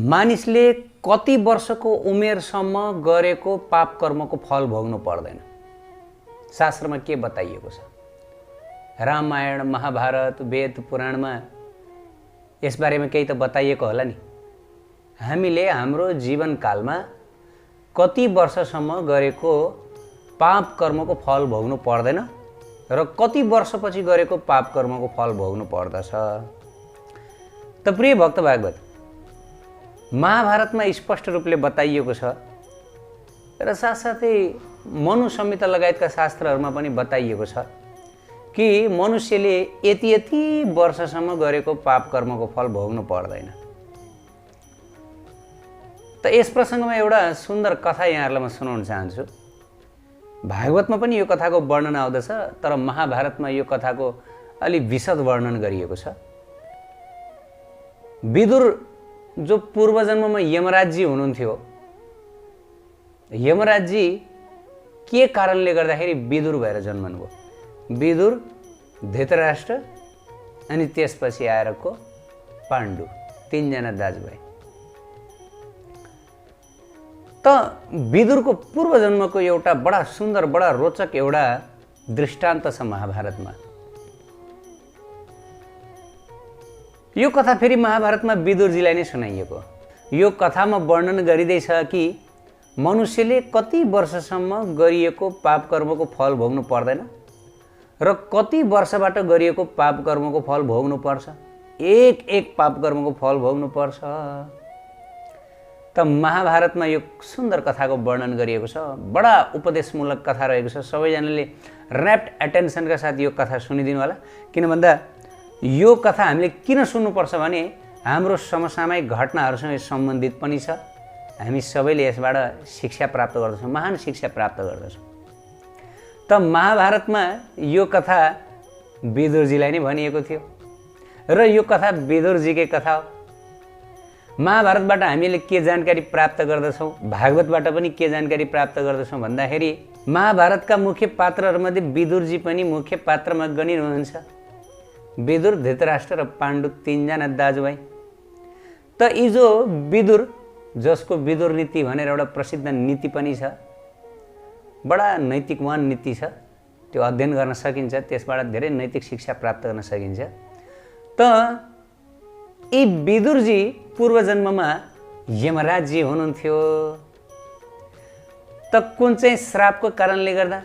मानिसले कति वर्षको उमेरसम्म गरेको पाप कर्मको फल भोग्नु पर्दैन? शास्त्रमा के बताइएको छ? रामायण, महाभारत, वेद, पुराणमा यसबारेमा केही त बताइएको होला नि। हामीले हाम्रो जीवनकालमा कति वर्षसम्म गरेको पाप कर्मको फल भोग्नु पर्दैन र कति वर्षपछि गरेको पाप कर्मको फल भोग्नु पर्दछ? त प्रिय भक्त भागवत, महाभारतमा स्पष्ट रूपले बताइएको छ र साथसाथै मनु संहिता लगायतका शास्त्रहरूमा पनि बताइएको छ कि मनुष्यले यति यति वर्षसम्म गरेको पाप कर्मको फल भोग्नु पर्दैन। त यस प्रसङ्गमा एउटा सुन्दर कथा यहाँहरूलाई म सुनाउन चाहन्छु। भागवतमा पनि यो कथाको वर्णन आउँदछ, तर महाभारतमा यो कथाको अलि विशद वर्णन गरिएको छ। विदुर जो पूर्वजन्ममा यमराजजी हुनुहुन्थ्यो, यमराजजी के कारणले गर्दाखेरि विदुर भएर जन्मनुभयो? विदुर, धृतराष्ट्र अनि त्यसपछि आएर को पाण्डु, तीनजना दाजुभाइ। त विदुरको पूर्वजन्मको एउटा बडा सुन्दर, बडा रोचक एउटा दृष्टान्त छ महाभारतमा। यो कथा फेरि महाभारतमा विदुरजीलाई नै सुनाइएको। यो कथामा वर्णन गरिँदैछ कि मनुष्यले कति वर्षसम्म गरिएको पाप कर्मको फल भोग्नु पर्दैन र कति वर्षबाट गरिएको पाप कर्मको फल भोग्नु पर्छ। एक एक पाप कर्मको फल भोग्नु पर्छ। त महाभारतमा यो सुन्दर कथाको वर्णन गरिएको छ। बडा उपदेशमूलक कथा रहेको छ। सबैजनाले ऱ्याप्ट एटेन्सनका साथ यो कथा सुनिदिनु होला। किन भन्दा यो कथा हामीले किन सुन्नुपर्छ भने हाम्रो समसामयिक घटनाहरूसँग सम्बन्धित पनि छ। हामी सबैले यसबाट शिक्षा प्राप्त गर्दछौँ, महान शिक्षा प्राप्त गर्दछौँ। त महाभारतमा यो कथा विदुरजीलाई नै भनिएको थियो र यो कथा विदुरजीकै कथा हो। महाभारतबाट हामीले के जानकारी प्राप्त गर्दछौँ, भागवतबाट पनि के जानकारी प्राप्त गर्दछौँ भन्दाखेरि महाभारतका मुख्य पात्रहरूमध्ये विदुरजी पनि मुख्य पात्रमा गनिनुहुन्छ। विदुर, धृतराष्ट्र र पाण्डु, तीनजना दाजुभाइ। त यी जो विदुर, जसको विदुर नीति भनेर एउटा प्रसिद्ध नीति पनि छ, बडा नैतिकवान नीति छ, त्यो अध्ययन गर्न सकिन्छ, त्यसबाट धेरै नैतिक शिक्षा प्राप्त गर्न सकिन्छ। त यी विदुरजी पूर्वजन्ममा यमराजजी हुनुहुन्थ्यो। त कुन चाहिँ श्रापको कारणले गर्दा,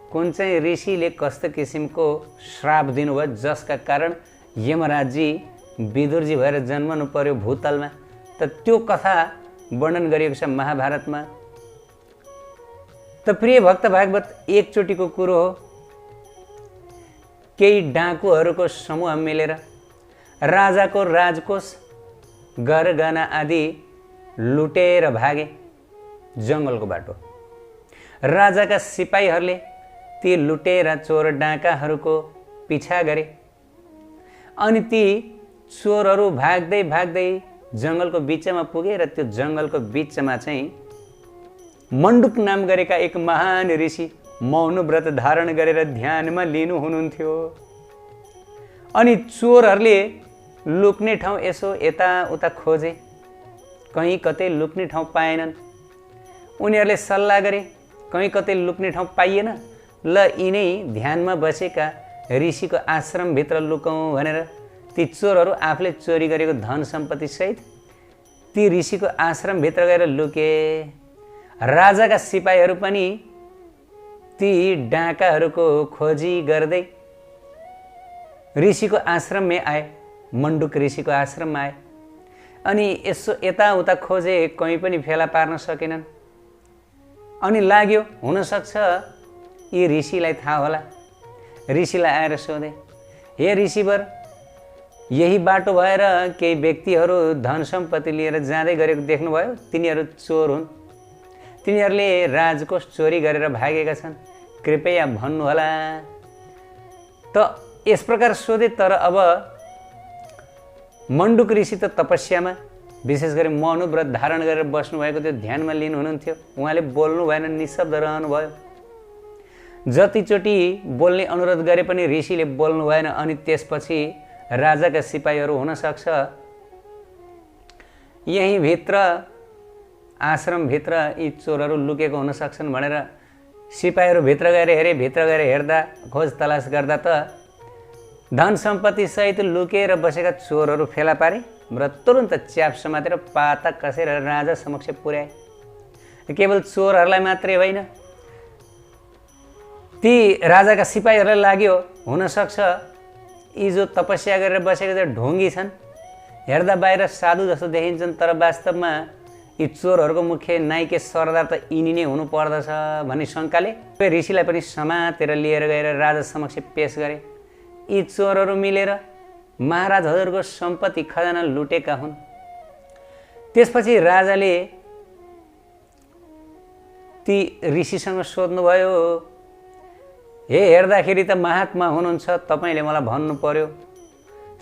कुन चाहिँ ऋषिले कस्तो किसिमको श्राप दिनुभयो जसका कारण यमराजजी विदुरजी भएर जन्मनु पर्यो भूतलमा, त त्यो कथा वर्णन गरिएको छ महाभारतमा। त प्रिय भक्त भागवत, एकचोटिको कुरो हो, केही डाकुहरूको समूह मिलेर राजाको राजकोष, गरगहना आदि लुटेर भागे जङ्गलको बाटो। राजाका सिपाहीहरूले ती लुटेर चोर डाकाहरूको पिछा गरे अनि ती चोरहरू भाग्दै भाग्दै जङ्गलको बिचमा पुगे र त्यो जङ्गलको बिचमा चाहिँ मण्डुक नाम गरेका एक महान ऋषि मौन व्रत धारण गरेर ध्यानमा लिनु हुनुहुन्थ्यो। अनि चोरहरूले लुक्ने ठाउँ यसो यताउता खोजे, कहीँ कतै लुक्ने ठाउँ पाएनन्। उनीहरूले सल्लाह गरे, कहीँ कतै लुक्ने ठाउँ पाइएन, ल यिनै ध्यानमा बसेका ऋषिको आश्रमभित्र लुकौँ भनेर ती चोरहरू आफूले चोरी गरेको धन सम्पत्ति सहित ती ऋषिको आश्रमभित्र गएर लुके। राजाका सिपाहीहरू पनि ती डाकाहरूको खोजी गर्दै ऋषिको आश्रममै आए, मण्डुक ऋषिको आश्रममा आए। अनि यसो यताउता खोजे, कहीँ पनि फेला पार्न सकेनन्। अनि लाग्यो हुनसक्छ यी ऋषिलाई थाहा होला। ऋषिलाई आएर सोधे, हे ऋषिवर, यही बाटो भएर केही व्यक्तिहरू धन सम्पत्ति लिएर जाँदै गरेको देख्नुभयो? तिनीहरू चोर हुन्, तिनीहरूले राजकोष चोरी गरेर भागेका छन्, कृपया भन्नुहोला। त यस प्रकार सोधे। तर अब मण्डुक ऋषि त तपस्यामा, विशेष गरी मौन व्रत धारण गरेर बस्नुभएको त्यो ध्यानमा लिनु हुनुहुन्थ्यो। उहाँले बोल्नु भएन, निशब्द रहनुभयो। जतिचोटि बोल्ने अनुरोध गरे पनि ऋषिले बोल्नु भएन। अनि त्यसपछि राजाका सिपाहीहरू हुनसक्छ यहीँ भित्र आश्रमभित्र यी चोरहरू लुकेको हुन सक्छन् भनेर सिपाहीहरू भित्र गएर हेरे। भित्र गएर हेर्दा खोज तलास गर्दा त धन सम्पत्ति सहित लुकेर बसेका चोरहरू फेला पारे र तुरुन्त च्याप समातेर पाता कसेर राजा समक्ष पुर्याए। केवल चोरहरूलाई मात्रै होइन, ती राजाका सिपाहीहरूलाई लाग्यो हुनसक्छ यी जो तपस्या गरेर बसेका जो ढोङ्गी छन्, हेर्दा बाहिर साधु जस्तो देखिन्छन्, तर वास्तवमा यी चोरहरूको मुख्य नाइके सरदार त यिनी नै हुनुपर्दछ भन्ने शङ्काले ऋषिलाई पनि समातेर लिएर गएर राजा समक्ष पेश गरे। यी चोरहरू मिलेर महाराज हजुरको सम्पत्ति खजाना लुटेका हुन्। त्यसपछि राजाले ती ऋषिसँग सोध्नुभयो, हे हेर्दाखेरि त महात्मा हुनुहुन्छ, तपाईँले मलाई भन्नु पर्यो,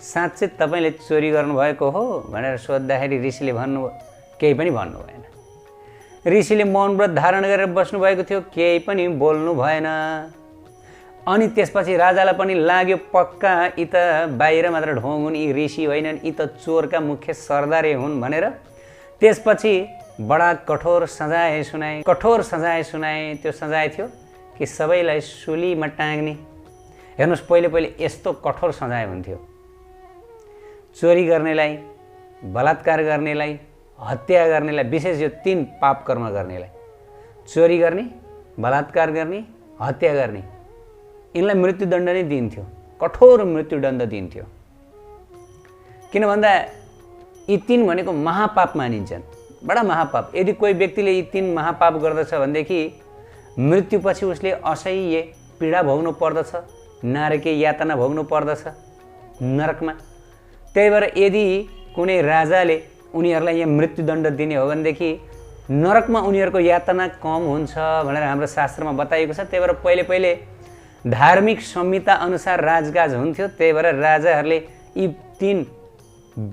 साँच्चै तपाईँले चोरी गर्नुभएको हो भनेर सोद्धाखेरि ऋषिले भन्नुभयो, केही पनि भन्नु भएन। ऋषिले मौन व्रत धारण गरेर बस्नुभएको थियो, केही पनि बोल्नु भएन। अनि त्यसपछि राजालाई पनि लाग्यो पक्का यी त बाहिर मात्र ढोङ हुन्, यी ऋषि होइनन्, यी त चोरका मुख्य सरदारै हुन् भनेर त्यसपछि बडा कठोर सजाय सुनाए। कठोर सजाय सुनाए। त्यो सजाय थियो कि सबैलाई सुलीमा टाँग्ने। हेर्नुहोस्, पहिले पहिले यस्तो कठोर सजाय हुन्थ्यो। चोरी गर्नेलाई, बलात्कार गर्नेलाई, हत्या गर्नेलाई, विशेष यो 3 पाप कर्म गर्नेलाई, चोरी गर्ने, बलात्कार गर्ने, हत्या गर्ने, यिनलाई मृत्युदण्ड नै दिन्थ्यो। कठोर मृत्युदण्ड दिन्थ्यो। किन भन्दा यी 3 भनेको महापाप मानिन्छन्, बडा महापाप। यदि कोही व्यक्तिले यी 3 महापाप गर्दछ भनेदेखि मृत्युपछि उसले असह्य पीडा भोग्नु पर्दछ, नारकीय यातना भोग्नु पर्दछ नरकमा। त्यही भएर यदि कुनै राजाले उनीहरूलाई यहाँ मृत्युदण्ड दिने हो भनेदेखि नरकमा उनीहरूको यातना कम हुन्छ भनेर हाम्रो शास्त्रमा बताइएको छ। त्यही भएर पहिले पहिले धार्मिक संहिता अनुसार राजकाज हुन्थ्यो। त्यही भएर राजाहरूले यी 3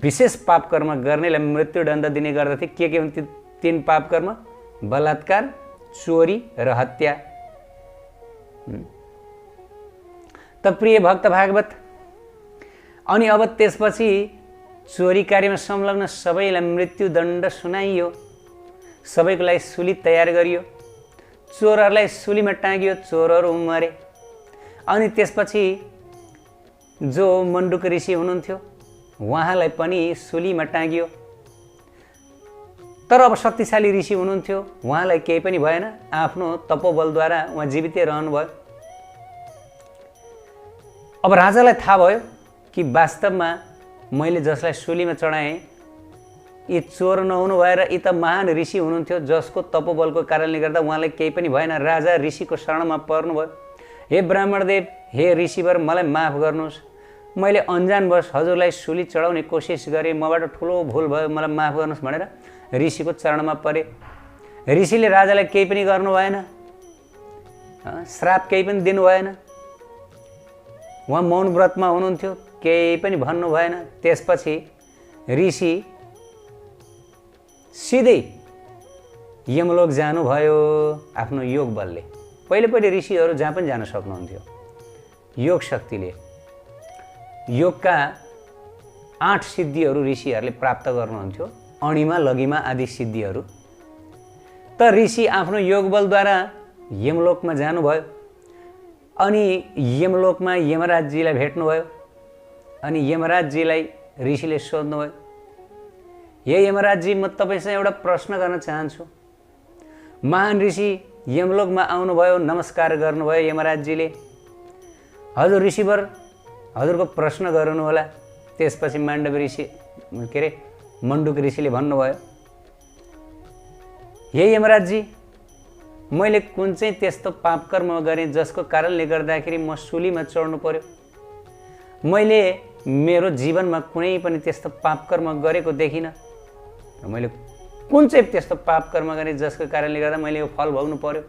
विशेष पाप कर्म गर्नेलाई मृत्युदण्ड दिने गर्दथे। के हुन् ती 3 पाप कर्म? बलात्कार, चोरी र हत्या। त प्रिय भक्त भागवत, अनि अब त्यसपछि चोरी कार्यमा संलग्न सबैलाई मृत्युदण्ड सुनाइयो। सबैको लागि सुली तयार गरियो। चोरहरूलाई सुलीमा टाँगियो, चोरहरू मरे। अनि त्यसपछि जो मण्डुक ऋषि हुनुहुन्थ्यो उहाँलाई पनि सुलीमा टाँगियो। तर अब शक्तिशाली ऋषि हुनुहुन्थ्यो, उहाँलाई केही पनि भएन, आफ्नो तपोबलद्वारा उहाँ जीवितै रहनुभयो। अब राजालाई थाहा भयो कि वास्तवमा मैले जसलाई सुलीमा चढाएँ यी चोर नहुनु भएर यी त महान ऋषि हुनुहुन्थ्यो, जसको तपोबलको कारणले गर्दा उहाँलाई केही पनि भएन। राजा ऋषिको शरणमा पर्नुभयो। हे ब्राह्मणदेव, हे ऋषिवर, मलाई माफ गर्नुहोस्, मैले अन्जानवश हजुरलाई सुली चढाउने कोसिस गरेँ, मबाट ठुलो भुल भयो, मलाई माफ गर्नुहोस् भनेर ऋषिको चरणमा परे। ऋषिले राजालाई केही पनि गर्नु भएन, श्राप केही पनि दिनु भएन। उहाँ मौन व्रतमा हुनुहुन्थ्यो, केही पनि भन्नु भएन। त्यसपछि ऋषि सिधै यमलोक जानुभयो आफ्नो योग बलले। पहिले पहिले ऋषिहरू जहाँ पनि जान सक्नुहुन्थ्यो योग शक्तिले। योगका 8 सिद्धिहरू ऋषिहरूले प्राप्त गर्नुहुन्थ्यो, अणिमा, लघिमा आदि सिद्धिहरू। त ऋषि आफ्नो योग बलद्वारा यमलोकमा जानुभयो। अनि यमलोकमा यमराजजीलाई भेट्नुभयो। अनि यमराजजीलाई ऋषिले सोध्नुभयो, हे यमराजजी, म तपाईँसँग एउटा प्रश्न गर्न चाहन्छु। महान ऋषि यमलोकमा आउनुभयो, नमस्कार गर्नुभयो यमराजजीले। हजुर ऋषिवर, हजुरको प्रश्न गर्नुहोला। त्यसपछि माण्डव ऋषि मण्डुक ऋषिले भन्नुभयो, हे यमराजजी, मैले कुन चाहिँ त्यस्तो पाप कर्म गरेँ जसको कारणले गर्दाखेरि म सुलीमा चढ्नु पर्यो? मैले मेरो जीवनमा कुनै पनि त्यस्तो पाप कर्म गरेको देखिनँ। मैले कुन चाहिँ त्यस्तो पाप कर्म गरेँ जसको कारणले गर्दा मैले यो फल भोग्नु पर्यो?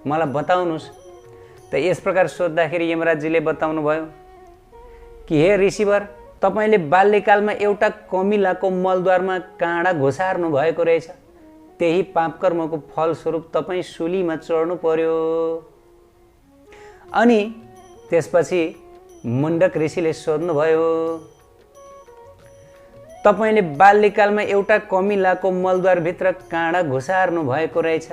मलाई बताउनुहोस्। त यस प्रकार सोद्धाखेरि यमराजजीले बताउनु भयो कि हे ऋषिवर, तपाईँले बाल्यकालमा एउटा कमिलाको मलद्वारमा काँडा घोसार्नु भएको रहेछ। त्यही पाप कर्मको फलस्वरूप तपाईँ सुलीमा चढ्नु पर्यो। अनि त्यसपछि मुण्डक ऋषिले सोध्नुभयो, तपाईले बाल्यकालमा एउटा कमिलाको मलद्वारभित्र काँडा घुसार्नु भएको रहेछ।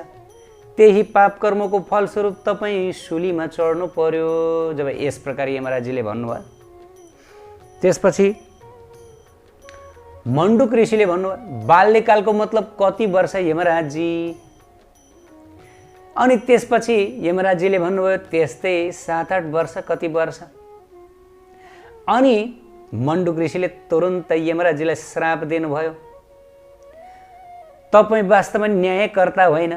त्यही पाप कर्मको फलस्वरूप तपाईँ शूलीमा चढ्नु पर्यो। जब यस प्रकार यमराजजीले भन्नुभयो, त्यसपछि मण्डुक ऋषिले भन्नुभयो, बाल्यकालको मतलब कति वर्ष यमराजजी? अनि त्यसपछि यमराजजीले भन्नुभयो, त्यस्तै 7-8 वर्ष, कति वर्ष? अनि मण्डुक ऋषिले तुरुन्तै यमराजजीलाई श्राप दिनुभयो, तपाईँ वास्तवमा न्यायकर्ता होइन,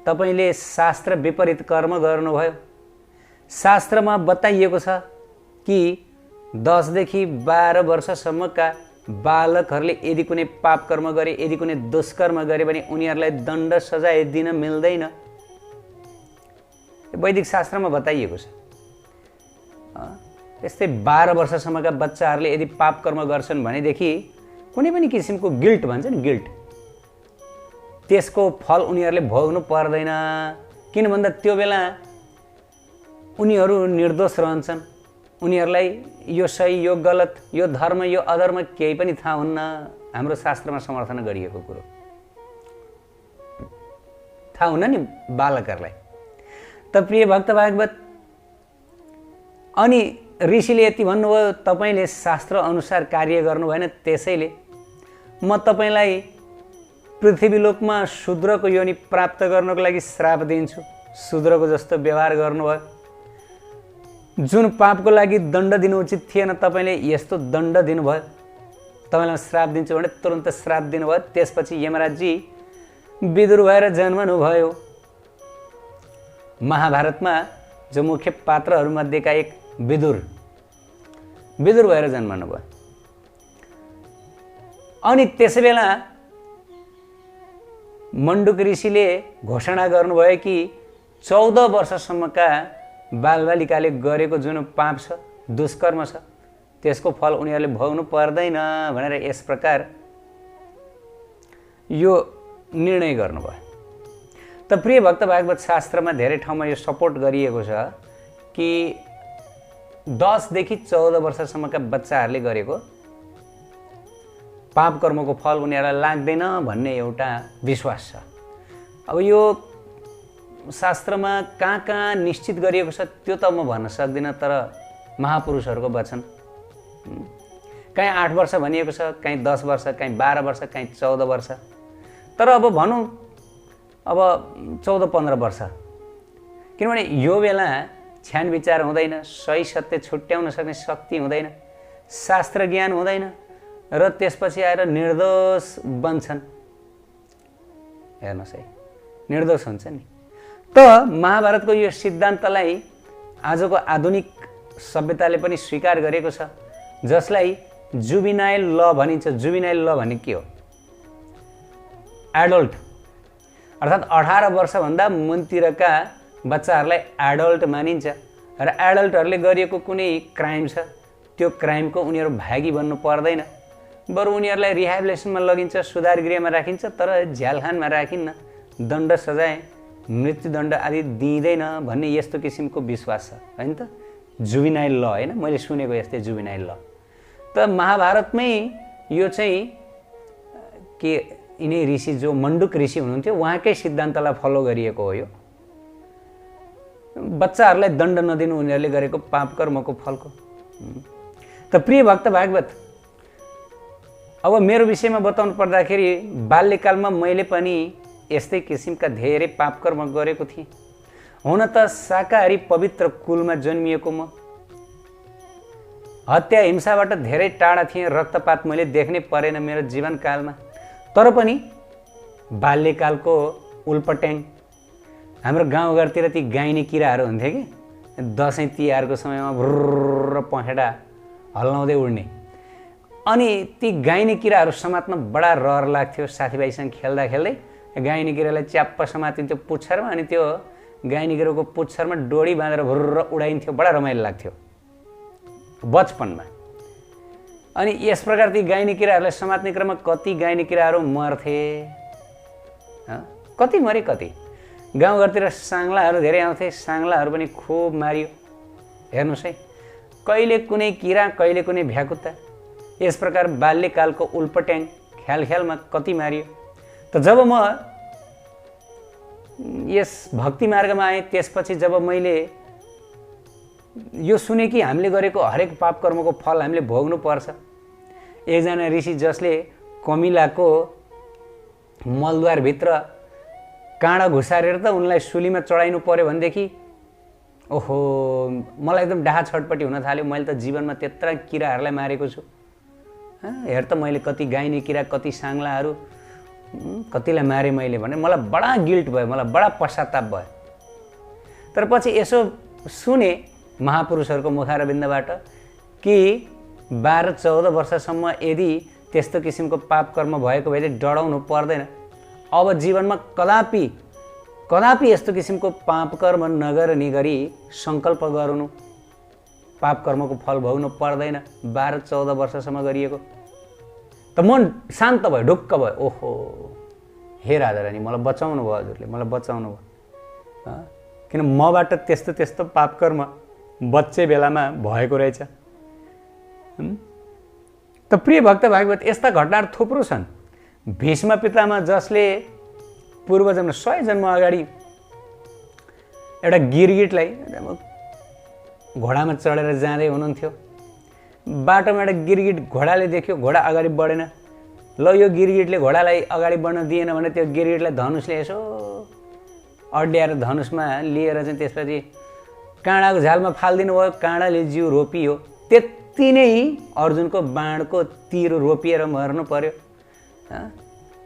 तपाईले शास्त्र विपरीत कर्म गर्नुभयो। शास्त्रमा बताइएको छ कि 10 देखि 12 वर्षसम्मका बालकहरूले यदि कुनै पाप कर्म गरे, यदि कुनै दुष्कर्म गरे भने उनीहरूलाई दण्ड सजाय दिन मिल्दैन। वैदिक शास्त्रमा बताइएको छ। त्यस्तै 12 वर्षसम्मका बच्चाहरूले यदि पाप कर्म गर्छन् भनेदेखि कुनै पनि किसिमको गिल्ट भन्छ नि, गिल्ट, त्यसको फल उनीहरूले भोग्नु पर्दैन। किन भन्दा त्यो बेला उनीहरू निर्दोष रहन्छन्। उनीहरूलाई यो सही, यो गलत, यो धर्म, यो अधर्म केही पनि थाहा हुन्न। हाम्रो शास्त्रमा समर्थन गरिएको कुरो थाहा हुन्न नि बालकहरूलाई। त प्रिय भक्त भागवत, अनि ऋषिले यति भन्नुभयो, तपाईँले शास्त्र अनुसार कार्य गर्नु भएन, त्यसैले म तपाईँलाई पृथ्वीलोकमा शूद्रको योनि प्राप्त गर्नको लागि श्राप दिन्छु। शूद्रको जस्तो व्यवहार गर्नुभयो, जुन पापको लागि दण्ड दिनु उचित थिएन, तपाईँले यस्तो दण्ड दिनुभयो, तपाईँलाई श्राप दिन्छु भने तुरन्त श्राप दिनुभयो। त्यसपछि यमराजजी विदुर भएर जन्मनुभयो। महाभारतमा जो मुख्य पात्रहरूमध्येका एक विदुर भएर जन्मनुभयो। अनि त्यसबेला मण्डुक ऋषिले घोषणा गर्नुभयो कि 14 वर्षसम्मका बालबालिकाले गरेको जुन पाप छ, दुष्कर्म छ, त्यसको फल उनीहरूले भोग्नु पर्दैन भनेर यस प्रकार यो निर्णय गर्नुभयो। त प्रिय भक्त भागवत, शास्त्रमा धेरै ठाउँमा यो सपोर्ट गरिएको छ कि 10 देखि 14 वर्षसम्मका बच्चाहरूले गरेको पाप कर्मको फल उनीहरूलाई लाग्दैन भन्ने एउटा विश्वास छ। अब यो शास्त्रमा कहाँ कहाँ निश्चित गरिएको छ त्यो त म भन्न सक्दिनँ, तर महापुरुषहरूको वचन कहीँ 8 वर्ष भनिएको छ, कहीँ 10 वर्ष, कहीँ 12 वर्ष, कहीँ 14 वर्ष। तर अब भनौँ अब 14-15 वर्ष, किनभने यो बेला छ्यान विचार हुँदैन, सही सत्य छुट्याउन सक्ने शक्ति हुँदैन, शास्त्र ज्ञान हुँदैन, र त्यसपछि आएर निर्दोष बन्छन्। हेर्नुहोस् है, निर्दोष हुन्छ नि। त महाभारतको यो सिद्धान्तलाई आजको आधुनिक सभ्यताले पनि स्वीकार गरेको छ, जसलाई जुबिनाइल ल भनिन्छ। जुबिनाइल ल भने के हो? एडल्ट, अर्थात् 18 वर्षभन्दा मुनतिरका बच्चाहरूलाई एडल्ट मानिन्छ। र एडल्टहरूले गरिएको कुनै क्राइम छ, त्यो क्राइमको उनीहरू भागी बन्नु पर्दैन, बरु उनीहरूलाई रिहेबिलिटेसनमा लगिन्छ, सुधार गृहमा राखिन्छ, तर झ्यालखानमा राखिन्न, दण्ड सजाय, मृत्युदण्ड आदि दिइँदैन भन्ने यस्तो किसिमको विश्वास छ, होइन त? जुबिनाइल ल, होइन, मैले सुनेको यस्तै जुबिनाइल ल। त महाभारतमै यो चाहिँ के यिनै ऋषि जो मण्डुक ऋषि हुनुहुन्थ्यो उहाँकै सिद्धान्तलाई फलो गरिएको हो। यो बच्चाहरूलाई दण्ड नदिनु उनीहरूले गरेको पाप कर्मको फलको। त प्रिय भक्त भागवत, अब मेरो विषयमा बताउनु पर्दाखेरि बाल्यकालमा मैले पनि यस्तै किसिमका धेरै पाप कर्म गरेको थिएँ। हुन त शाकाहारी पवित्र कुलमा जन्मिएको म, हत्या हिंसाबाट धेरै टाढा थिएँ, रक्तपात मैले देख्नै परेन मेरो जीवनकालमा। तर पनि बाल्यकालको उल्पट्याङ, हाम्रो गाउँघरतिर ती गाइने किराहरू हुन्थे कि दसैँ तिहारको समयमा भुर्र पखेटा हल्लाउँदै उड्ने, अनि ती गाइने किराहरू समात्न बडा रहर लाग्थ्यो। साथीभाइसँग खेल्दा खेल्दै गाइने किरालाई च्याप्प समातिन्थ्यो पुच्छरमा, अनि त्यो गाइने किराको पुच्छरमा डोरी बाँधेर भुर्र उडाइन्थ्यो, बडा रमाइलो लाग्थ्यो बचपनमा। अनि यस प्रकार ती गाइने किराहरूलाई समात्ने क्रममा कति गाइने किराहरू मर्थे, कति मरे, कति गाउँघरतिर साङ्लाहरू धेरै आउँथे, साङ्लाहरू पनि खुब मारियो। हेर्नुहोस् है, कहिले कुनै किरा, कहिले कुनै भ्याकुता, यस प्रकार बाल्यकालको उल्पट्याङ ख्याल ख्यालमा कति मारियो। त जब म यस भक्ति मार्गमा आएँ, त्यसपछि जब मैले यो सुने कि हामीले गरेको हरेक पाप कर्मको फल हामीले भोग्नु पर्छ। एकजना ऋषि जसले कमिलाको मलद्वारभित्र काँडा घुसारेर त उनलाई सुलीमा चढाइनु पर्यो भनेदेखि ओहो, मलाई एकदम डाहा छटपट्टि हुन थाल्यो। मैले त जीवनमा त्यत्रा किराहरूलाई मारेको छु। हेर त मैले कति गाइने किरा, कति साङ्लाहरू, कतिलाई मारेँ मैले भने मलाई बडा गिल्ट भयो, मलाई बडा पश्चाताप भयो। तर पछि यसो सुने महापुरुषहरूको मुखारबिन्दबाट कि 12-14 वर्षसम्म यदि त्यस्तो किसिमको पाप कर्म भएको भए डराउनु पर्दैन। अब जीवनमा कदापि कदापि यस्तो किसिमको पाप कर्म नगर्ने गरी सङ्कल्प गर्नु, पाप कर्मको फल भोग्नु पर्दैन। 12-14 वर्षसम्म गरिएको त मन शान्त भयो, ढुक्क भयो। ओहो, हे राजा रानी, मलाई बचाउनु भयो, हजुरले मलाई बचाउनु भयो। किन मबाट त्यस्तो त्यस्तो पाप कर्म बच्चे बेलामा भएको रहेछ। त प्रिय भक्त भागवत, यस्ता घटनाहरू थुप्रो छन्। भीष्म पितामह जसले पूर्वजन्म 100 जन्म अगाडि एउटा गिरगिटलाई घोडामा चढेर जाँदै हुनुहुन्थ्यो। बाटोमा एउटा गिरगिट घोडाले देख्यो, घोडा अगाडि बढेन। ल, यो गिरगिटले घोडालाई अगाडि बढ्न दिएन भने त्यो गिरगिटलाई धनुषले यसो अड्याएर धनुषमा लिएर चाहिँ त्यसपछि काँडाको झालमा फालिदिनु भयो। काँडाले जिउ रोपियो। त्यति नै अर्जुनको बाणको तीर रोपिएर मर्नु पर्यो।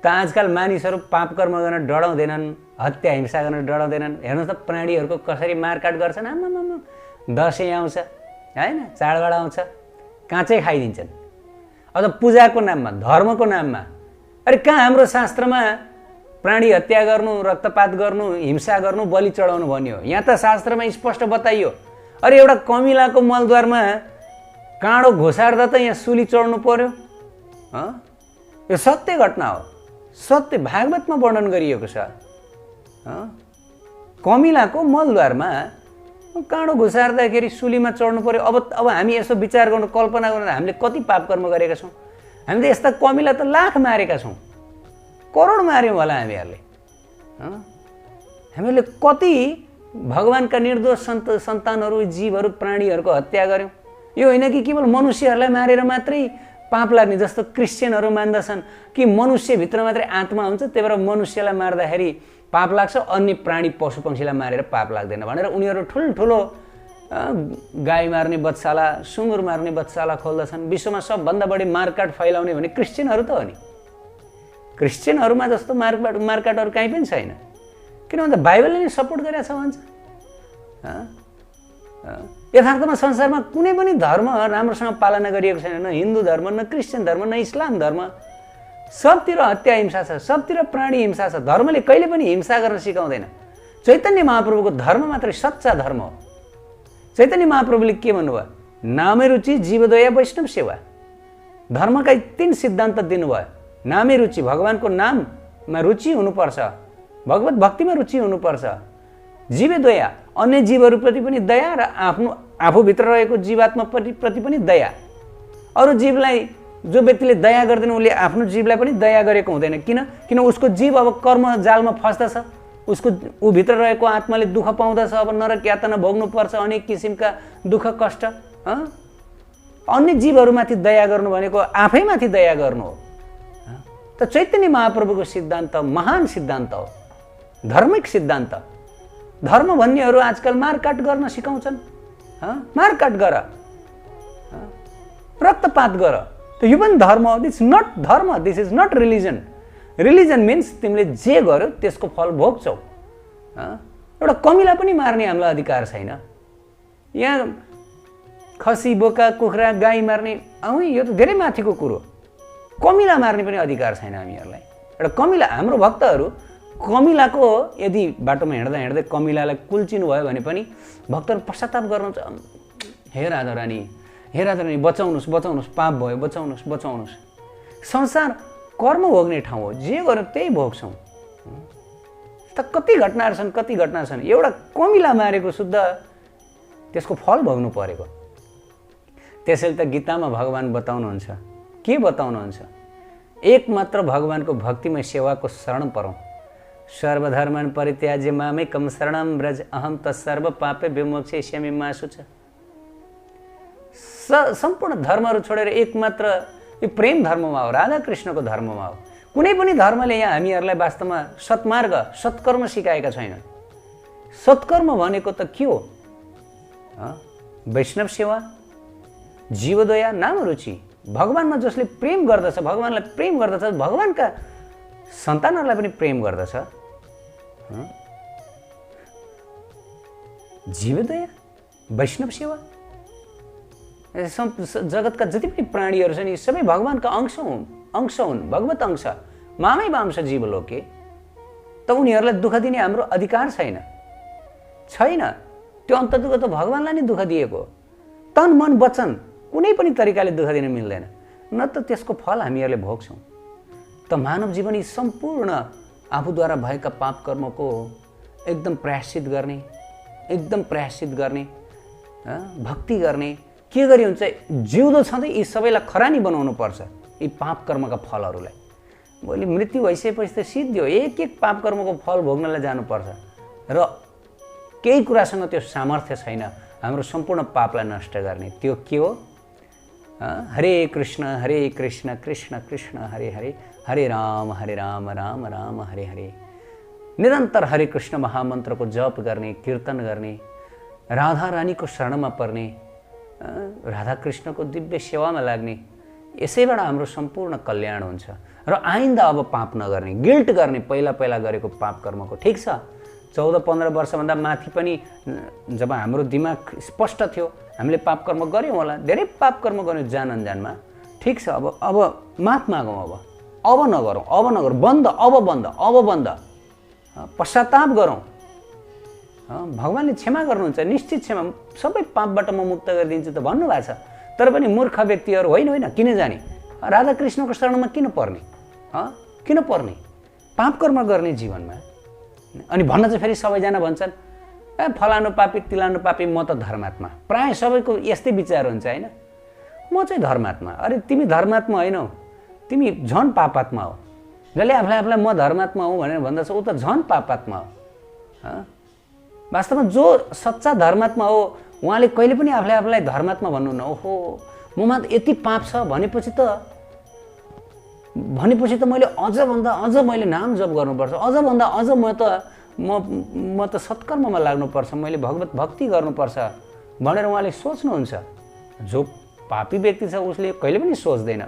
त आजकल मानिसहरू पाप कर्म गर्न डराउँदैनन्, हत्या हिंसा गर्न डराउँदैनन्। हेर्नुहोस् त प्राणीहरूको कसरी मारकाट गर्छन्। आमामामा, दसैँ आउँछ होइन, चाडबाड आउँछ, काँचै खाइदिन्छन्। अझ पूजाको नाममा, धर्मको नाममा। अरे कहाँ हाम्रो शास्त्रमा प्राणी हत्या गर्नु, रक्तपात गर्नु, हिंसा गर्नु, बलि चढाउनु भन्यो? यहाँ त शास्त्रमा स्पष्ट बताइयो। अरे एउटा कमिलाको मलद्वारमा काँडो घोसार्दा त यहाँ सुली चढ्नु पर्यो। यो सत्य घटना हो, सत्य भागवतमा वर्णन गरिएको छ। कमिलाको मलद्वारमा काँडो घुसार्दाखेरि सुलीमा चढ्नु पर्यो। अब हामी यसो विचार गर्नु, कल्पना गर्नु, हामीले कति पाप कर्म गरेका छौँ। हामीले यस्ता कमिला त लाख मारेका छौँ, करोड मार्यौँ होला हामीहरूले। हामीले कति भगवानका निर्दोष सन्तानहरू, जीवहरू, प्राणीहरूको हत्या गऱ्यौँ। यो होइन कि केवल मनुष्यहरूलाई मारेर मात्रै पाप लाग्ने, जस्तो क्रिस्चियनहरू मान्दछन् कि मनुष्यभित्र मात्रै आत्मा हुन्छ, त्यही भएर मनुष्यलाई मार्दाखेरि पाप लाग्छ, अन्य प्राणी पशु पक्षीलाई मारेर पाप लाग्दैन भनेर उनीहरू ठुल्ठुलो गाई मार्ने बच्चाला, सुँगुर मार्ने बच्चाला खोल्दछन्। विश्वमा सबभन्दा बढी मारकाट फैलाउने भने क्रिस्चियनहरू त हो नि। क्रिस्चियनहरूमा जस्तो मारकाटहरू कहीँ पनि छैन। किन भन्दा बाइबलले नै सपोर्ट गरेको छ भन्छ। यथार्थमा संसारमा कुनै पनि धर्म राम्रोसँग पालना गरिएको छैन। न हिन्दू धर्म, न क्रिस्चियन धर्म, न इस्लाम धर्म। सबतिर हत्या हिंसा छ, सबतिर प्राणी हिंसा छ। धर्मले कहिले पनि हिंसा गर्न सिकाउँदैन। चैतन्य महाप्रभुको धर्म मात्रै सच्चा धर्म हो। चैतन्य महाप्रभुले के भन्नुभयो? नामे रुचि, जीवदया, वैष्णव सेवा। धर्मका 3 सिद्धान्त दिनुभयो। नामे रुचि, भगवानको नाममा रुचि हुनुपर्छ, भगवत भक्तिमा रुचि हुनुपर्छ। जीवदया, अन्य जीवहरूप्रति पनि दया, र आफूभित्र रहेको जीवात्मा प्रति पनि दया। अरू जीवलाई जो व्यक्तिले दया गर्दैन उसले आफ्नो जीवलाई पनि दया गरेको हुँदैन। किन उसको जीव अब कर्म जालमा फस्दछ, उसको भित्र रहेको आत्माले दुःख पाउँदछ। अब नरक यातना भोग्नुपर्छ, अनेक किसिमका दुःख कष्ट। अन्य जीवहरूमाथि दया गर्नु भनेको आफैमाथि दया गर्नु हो। त चैतन्य महाप्रभुको सिद्धान्त महान सिद्धान्त हो, धार्मिक सिद्धान्त। धर्म भन्नेहरू आजकल मारकाट गर्न सिकाउँछन्। मारकाट गर, रक्तपात गर, त यो पनि धर्म हो। दिस नट धर्म, this is not religion. Religion means तिमीले जे गर्यो त्यसको फल भोग्छौ। एउटा कमिला पनि मार्ने हामीलाई अधिकार छैन। यहाँ खसी, बोका, कुखुरा, गाई मार्ने, यो त धेरै माथिको कुरो। कमिला मार्ने पनि अधिकार छैन हामीहरूलाई। एउटा कमिला, हाम्रो भक्तहरू कमिलाको यदि बाटोमा हिँड्दा हिँड्दै कमिलालाई कुल्चिनु भयो भने पनि भक्तहरू पश्चाताप गर्नुहुन्छ। हे राधा रानी, हे राधा रानी, बचाउनुहोस्, बचाउनुहोस्, पाप भयो, बचाउनुहोस्, बचाउनुहोस्। संसार कर्म भोग्ने ठाउँ हो, जे गर्यो त्यही भोग्छौँ। त कति घटनाहरू छन्, कति घटना छन्। एउटा कमिला मारेको शुद्ध त्यसको फल भोग्नु परेको। त्यसैले त गीतामा भगवान बताउनुहुन्छ, के बताउनुहुन्छ? एकमात्र भगवानको भक्तिमय सेवाको शरण परौँ। सर्वधर्मन परित्याज्य मामेकं शरणं व्रज अहम तत्सर्व पापे विमोक्षयिष्यामि मा शुच। सम्पूर्ण धर्महरू छोडेर एकमात्र यो प्रेम धर्ममा हो, राधा कृष्णको धर्ममा हो। कुनै पनि धर्मले यहाँ हामीहरूलाई वास्तवमा सत्मार्ग सत्कर्म सिकाएका छैन। सत्कर्म भनेको त के हो? वैष्णव सेवा, जीवदया, नामरुचि। भगवानमा जसले प्रेम गर्दछ, भगवानलाई प्रेम गर्दछ, भगवानका सन्तानहरूलाई पनि प्रेम गर्दछ। जीवदया, वैष्णव सेवा। जगतका जति पनि प्राणीहरू छन् यी सबै भगवानका अंश हुन्, भगवत अंश, मामै वांश जीवलोके। त उनीहरूलाई दुःख दिने हाम्रो अधिकार छैन। त्यो अन्ततको त भगवानलाई नै दुःख दिएको। तन मन वचन कुनै पनि तरिकाले दुःख दिन मिल्दैन, न त त्यसको फल हामीहरूले भोग्छौँ। त मानव जीवन यी सम्पूर्ण आफूद्वारा भएका पाप कर्मको एकदम प्रायश्चित गर्ने, भक्ति गर्ने। के गरी हुन्छ? जिउँदो छँदै यी सबैलाई खरानी बनाउनु पर्छ, यी पाप कर्मका फलहरूलाई। भोलि मृत्यु भइसकेपछि त सिद्धियो, एक एक पाप कर्मको फल भोग्नलाई जानुपर्छ र केही कुरासँग त्यो सामर्थ्य छैन हाम्रो सम्पूर्ण पापलाई नष्ट गर्ने। त्यो के हो? हरे कृष्ण कृष्ण कृष्ण हरे हरे, हरे राम राम राम हरे हरे। निरन्तर हरे कृष्ण महामन्त्रको जप गर्ने, कीर्तन गर्ने, राधा रानीको शरणमा पर्ने, राधा कृष्णको दिव्य सेवामा लाग्ने। यसैबाट हाम्रो सम्पूर्ण कल्याण हुन्छ। र आइन्दा अब पाप नगर्ने, गिल्ट गर्ने पहिला गरेको पाप कर्मको। ठिक छ, 14-15 वर्षभन्दा माथि पनि जब हाम्रो दिमाग स्पष्ट थियो, हामीले पाप कर्म गऱ्यौँ होला, धेरै पाप कर्म गऱ्यौँ जान अनजानमा। ठिक छ, अब माफ मागौँ। अब नगरौँ, बन्द। पश्चाताप गरौँ। भगवानले क्षमा गर्नुहुन्छ, निश्चित क्षमा। सबै पापबाट म मुक्त गरिदिन्छु त भन्नुभएको छ। तर पनि मूर्ख व्यक्तिहरू होइन, किन जाने? राधा कृष्णको शरणमा किन पर्ने? पाप कर्म गर्ने जीवनमा। अनि भन्न चाहिँ फेरि सबैजना भन्छन्, फलानु पापी तिलानु पापी, म त धर्मात्मा। प्राय सबैको यस्तै विचार हुन्छ होइन? म चाहिँ धर्मात्मा। अरे तिमी धर्मात्मा होइनौ, तिमी झन् पापात्मा हो। जसले आफूलाई म धर्मात्मा हुँ भनेर भन्दछ ऊ त झन् पापात्मा हो। वास्तवमा जो सच्चा धर्मात्मा हो उहाँले कहिले पनि आफूलाई धर्मात्मा भन्नुहुन्न। ओहो ममा त यति पाप छ भनेपछि त मैले अझ मैले नाम जप गर्नुपर्छ, अझ म त सत्कर्ममा लाग्नुपर्छ, मैले भगवत भक्ति गर्नुपर्छ भनेर उहाँले सोच्नुहुन्छ। जो पापी व्यक्ति छ उसले कहिले पनि सोच्दैन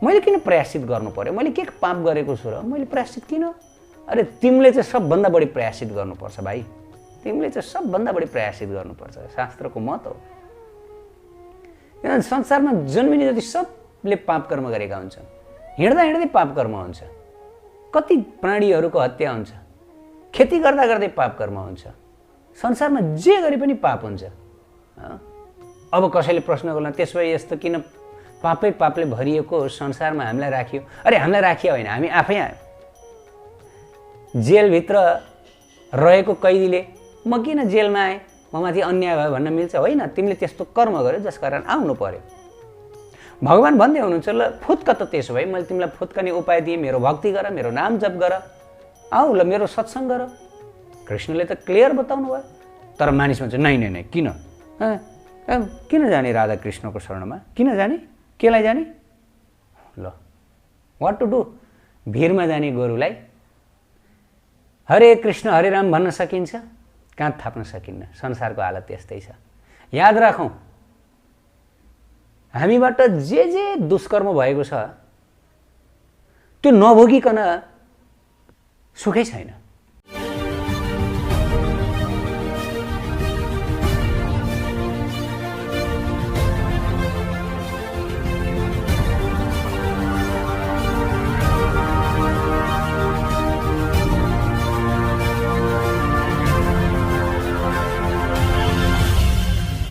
मैले किन प्रायश्चित गर्नु पर्यो, मैले के पाप गरेको छु र मैले प्रायश्चित किन? अरे तिमीले चाहिँ सबभन्दा बढी प्रायश्चित गर्नुपर्छ भाइ, तिमीले चाहिँ सबभन्दा बढी प्रायश्चित गर्नुपर्छ, शास्त्रको मत हो। किनभने संसारमा जन्मिने जति सबले पाप कर्म गरेका हुन्छन्, हिँड्दै पाप कर्म हुन्छ, कति प्राणीहरूको हत्या हुन्छ, खेती गर्दा गर्दै पाप कर्म हुन्छ, संसारमा जे गरे पनि पाप हुन्छ। अब कसैले प्रश्न गर्ला त्यसो भए यस्तो किन पापले भरिएको संसारमा हामीलाई राखियो? अरे हामीलाई राखियो होइन, हामी आफै आयौँ। जेलभित्र रहेको कैदीले म किन जेलमा आएँ, ममाथि अन्याय भयो भन्न मिल्छ? होइन, तिमीले त्यस्तो कर्म गर्यो जस कारण आउनु पर्यो। भगवान भन्दै हुनुहुन्छ ल फुत्क त त्यसो भए मैले तिमीलाई फुत्कने उपाय दिएँ, मेरो भक्ति गर, मेरो नाम जप गर, आऊ ल मेरो सत्सङ्ग गर। कृष्णले त क्लियर बताउनु भयो। तर मानिस भन्छ नै किन जाने राधा कृष्णको शरणमा, किन जाने, केलाई जाने? ल वाट टु डु? भिरमा जाने गोरुलाई हरे कृष्ण हरे राम भन्न सकिन्छ? काँध थाप्न सकिन्न। संसारको हालत त्यस्तै छ। याद राखौँ, हामीबाट जे दुष्कर्म भएको छ त्यो नभोगिकन सुखै छैन।